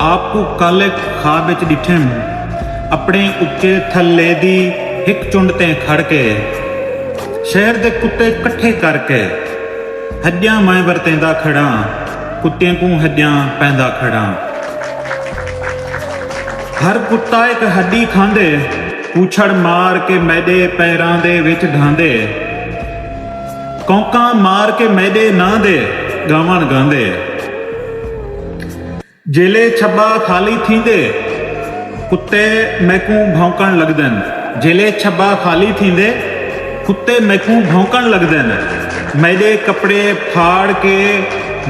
आपको कल एक ख्वाब विच डिठम अपने उच्चे थल्ले दी हिक चुंड ते खड़ के शहर दे कुत्ते कट्ठे करके हड्डियां मैं वरतेंदा खड़ा कुत्तियां को हड्डियां पैंदा खड़ा। हर कुत्ता एक हड्डी खांदे पूछड़ मार के मैदे पैरां दे विच ढांदे कौंका मार के मैदे ना दे गावन गांदे। जेले छब्बा खाली थींदे कुत्ते मैकू भौंकण लगदन जेले छब्बा खाली थींदे कुत्ते मैकू भौंकण लगदन। मैदे कपड़े फाड़ के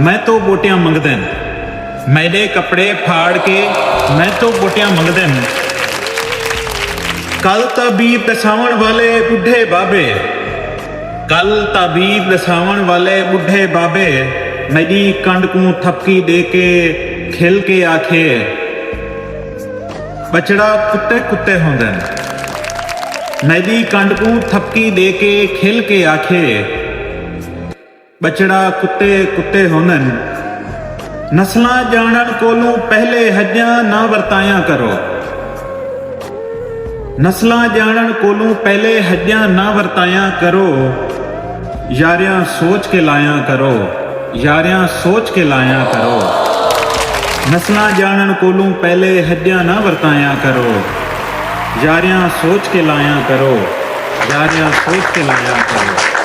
मैं तो बोटियां मंगदन मैदे कपड़े फाड़ के मैं तो बोटियां मंगदन। कल तबीब दसावण वाले बुढ़े बाबे कल तबीब दसावण वाले बुढ़े बाबे मेरी कंड को थपकी दे के खिल के आखे बछड़ा कुत्ते कुत्ते होंदन। मेरी कंड को थपकी दे के खिल के आखे बछड़ा कुत्ते कुत्ते होंदन। नस्लां जानण कोलों पहले हड्डियां ना वरताया करो नस्लां जानण कोलों पहले हड्डियां ना वरताया करो। यारियां सोच के लाया करो यारियां सोच के लाया करो। नस्लां जानण कोलों पहले हड्डियां ना वरताया करो। यारियां सोच के लाया करो यारियां सोच के लाया करो।